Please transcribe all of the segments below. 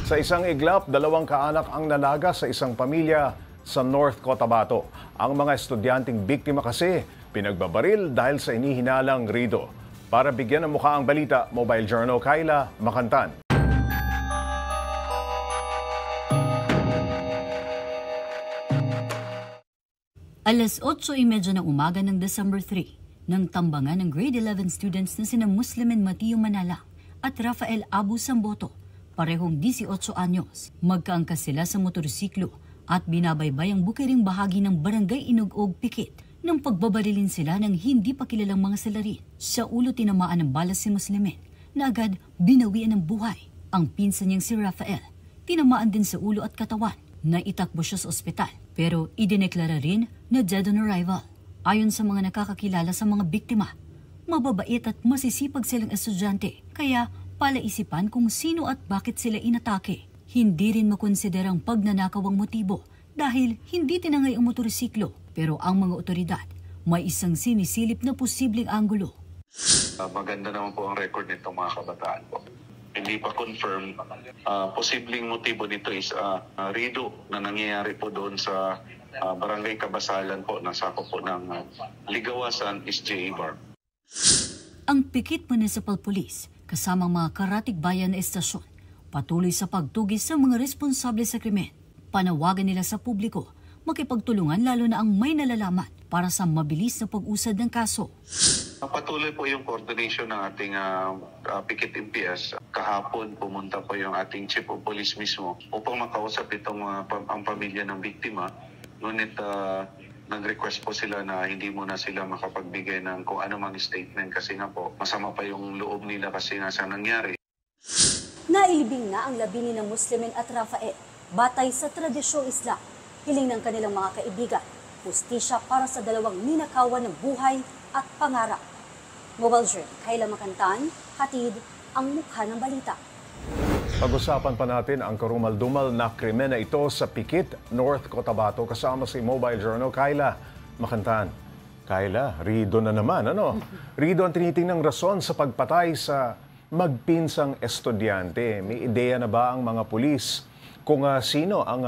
Sa isang iglap, 2 kaanak ang nalaga sa isang pamilya sa North Cotabato. Ang mga estudyanteng biktima kasi pinagbabaril dahil sa inihinalang rido. Para bigyan ng mukha ang balita, Mobile Journal Kayla Makantan. Alas 8:30 ng umaga ng December 3, nang tambangan ng grade 11 students na sina Muslimin Mateo Manala at Rafael Abu Samboto, parehong 18 anyos. Magkaangkas sila sa motorsiklo at binabaybay ang bukiring bahagi ng Barangay Inugog, Pikit nang pagbabarilin sila ng hindi pa kilalang mga salarin. Sa ulo tinamaan ng bala si Muslimin na agad binawian ng buhay. Ang pinsan niyang si Rafael, tinamaan din sa ulo at katawan. Naitakbo siya sa ospital pero idineklara rin na dead on arrival. Ayon sa mga nakakakilala sa mga biktima, mababait at masisipag silang estudyante kaya palaisipan kung sino at bakit sila inatake. Hindi rin makonsiderang pagnanakaw ang motibo dahil hindi tinangay ang motorsiklo pero ang mga otoridad may isang sinisilip na posibleng anggulo. Maganda naman po ang record nitong mga kabataan po. Hindi pa confirm. Posibleng motibo nito is rido na nangyayari po doon sa Barangay Kabasalan po, na sakop po ng Ligawasan SJA Bar. Ang Pikit Municipal Police kasamang mga karatig bayan na estasyon patuloy sa pagtugis sa mga responsable sa krimen. Panawagan nila sa publiko makipagtulungan lalo na ang may nalalaman para sa mabilis na pag-usad ng kaso. Patuloy po yung coordination ng ating Pikit MPS. Kahapon pumunta po yung ating Chief of Police mismo upang makausap itong ang pamilya ng biktima. Ngunit nag-request po sila na hindi muna sila makapagbigay ng kung ano mang statement kasi nga po masama pa yung loob nila kasi nga sa nangyari. Nailibing na ang labini ng Muslimin at Rafael batay sa tradisyong Islam. Hiling ng kanilang mga kaibigan, hustisya para sa dalawang ninakawan ng buhay at pangarap. Mobile Journal, Kayla Makantan, hatid ang mukha ng balita. Pag-usapan pa natin ang karumal-dumal na krimen na ito sa Pikit, North Cotabato kasama si Mobile Journal Kayla Makantan. Kayla, rido na naman, ano? Rido ang tinitingnang rason sa pagpatay sa magpinsang estudyante. May ideya na ba ang mga pulis kung sino ang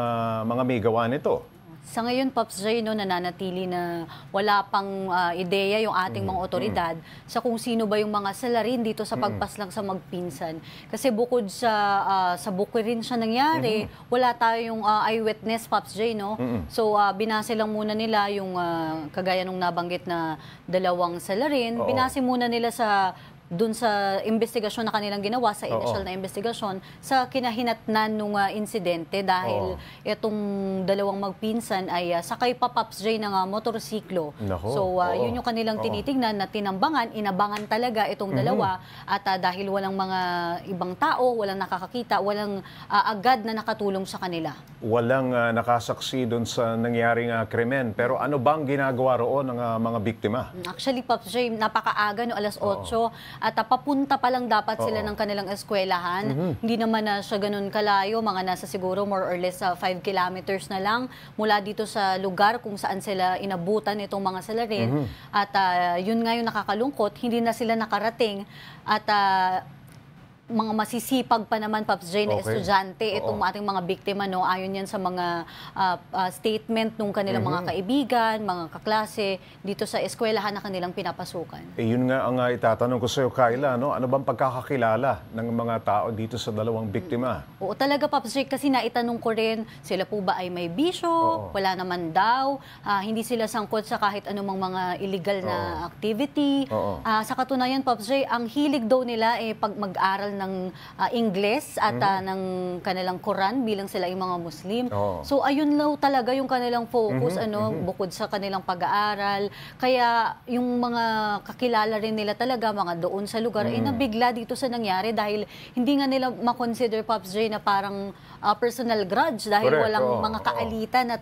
mga may gawa nito? Sa ngayon, Pops J, nananatili na wala pang ideya yung ating mga otoridad sa kung sino ba yung mga salarin dito sa pagpaslang sa magpinsan. Kasi bukod sa bukirin siya nangyari, wala tayong eyewitness, Pops J, no? So, binase lang muna nila yung kagaya nung nabanggit na dalawang salarin. Binase muna nila dun sa investigasyon na kanilang ginawa, sa initial na investigasyon, sa kinahinatnan nung insidente dahil itong dalawang magpinsan ay sakay pa Pops J ng motorsiklo. So yun yung kanilang tinitingnan na tinambangan, inabangan talaga itong dalawa at dahil walang mga ibang tao, walang nakakakita, walang agad na nakatulong sa kanila. Walang nakasaksi dun sa nangyaring krimen. Pero ano bang ginagawa roon ng mga biktima? Actually, Pops J, napakaaga no, alas 8. At papunta pa lang dapat sila ng kanilang eskwelahan. Hindi naman na siya ganun kalayo, mga nasa siguro more or less 5 kilometers na lang mula dito sa lugar kung saan sila inabutan itong mga salarin. At yun nga yung nakakalungkot, hindi na sila nakarating at mga masisipag pa naman, Pops J, na estudyante itong ating mga biktima, no? Ayon yan sa mga statement ng kanilang mga kaibigan, mga kaklase dito sa eskwelahan na kanilang pinapasukan. Yun nga ang itatanong ko sa iyo, Kayla, no? Ano bang pagkakakilala ng mga tao dito sa dalawang biktima? Oo, talaga, Pops J, kasi naitanong ko rin, sila po ba ay may bisyo? Wala naman daw. Hindi sila sangkot sa kahit anumang mga illegal na activity. Sa katunayan, Pops J, ang hilig daw nila pag mag-aral ng Ingles at ng kanilang Quran bilang sila yung mga Muslim. So ayun lang talaga yung kanilang focus, bukod sa kanilang pag-aaral. Kaya yung mga kakilala rin nila talaga, mga doon sa lugar, nabigla dito sa nangyari dahil hindi nga nila makonsider, Pops J, na parang personal grudge dahil walang mga kaalitan at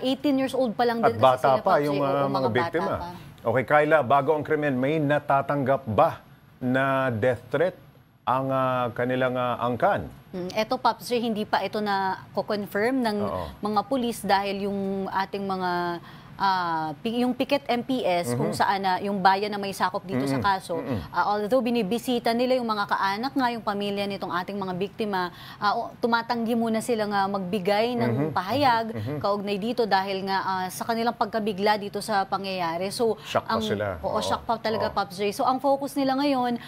18 years old pa lang din. At bata pa yung mga biktima. Okay, Kayla, bago ang krimen, may natatanggap ba na death threat ang kanilang angkan? Eto, Pops J, hindi pa ito na ko-confirm ng mga pulis dahil yung ating mga yung Pikit MPS kung saan yung bayan na may sakop dito sa kaso, although binibisita nila yung mga kaanak nga, yung pamilya nitong ating mga biktima, tumatanggi muna silang magbigay ng pahayag kaugnay dito dahil nga sa kanilang pagkabigla dito sa pangyayari. So, shock pa sila. Oo, shock pa talaga, Pops J. So, ang focus nila ngayon,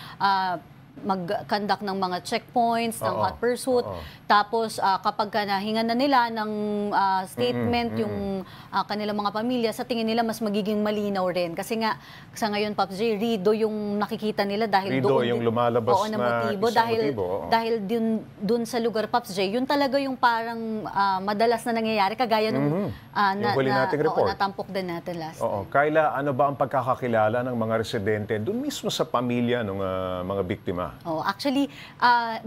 mag-conduct ng mga checkpoints, ng hot pursuit. Tapos, kapag nahingan na nila ng statement yung kanilang mga pamilya, sa tingin nila mas magiging malinaw rin. Kasi nga, sa ngayon, Pops J, Rido yung nakikita nila dahil Rido, doon yung lumalabas na na motibo. isang motibo. Dahil dun sa lugar, Pops J, yun talaga yung parang madalas na nangyayari, kagaya nung yung huli nating report. natampok din natin last time. Kayla, ano ba ang pagkakakilala ng mga residente doon mismo sa pamilya ng mga biktima? Actually,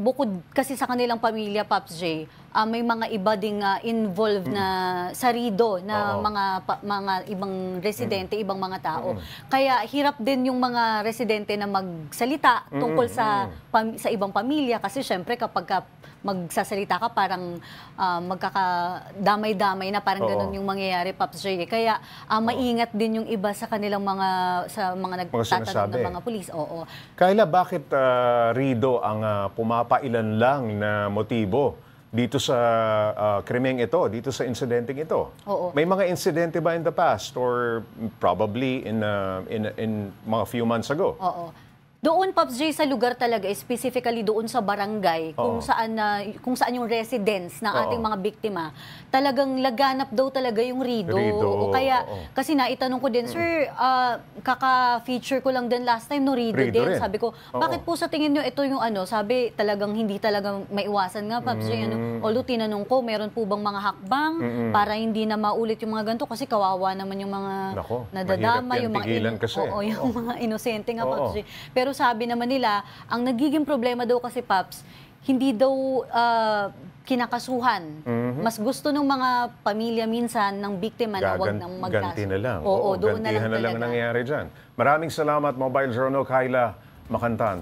bukod kasi sa kanilang pamilya, Pops J, may mga iba ding involved na sa Rido na mga ibang residente, ibang mga tao. Kaya hirap din yung mga residente na magsalita tungkol sa ibang pamilya kasi syempre kapag magsasalita ka parang magkakadamay-damay na parang ganun yung mangyayari, Pops J. Kaya maingat din yung iba sa kanilang mga nagtatanong ng mga pulis. Kayla, bakit Rido ang pumapailan lang na motibo dito sa krimeng ito, dito sa insidenteng ito? May mga insidente ba in the past or probably in mga few months ago? Doon, Pops J, sa lugar talaga, specifically doon sa barangay, kung saan yung residence ng ating mga biktima, talagang laganap daw talaga yung Rido. Kasi naitanong ko din, Sir, kaka-feature ko lang din last time, no, Rido din. Sabi ko, bakit po sa tingin nyo ito yung sabi, talagang hindi talaga maiwasan nga, Pops J. Although tinanong ko, meron po bang mga hakbang para hindi na maulit yung mga ganito? Kasi kawawa naman yung mga nadadama, yung mga inosente nga, Pops J. Pero sabi naman nila, ang nagiging problema daw kasi, Paps, hindi daw kinakasuhan. Mas gusto ng mga pamilya minsan ng biktima na wag nang magkaso. Ganti na lang. Doon na lang nangyayari dyan. Maraming salamat, Mobile Journal, Kayla Makantan.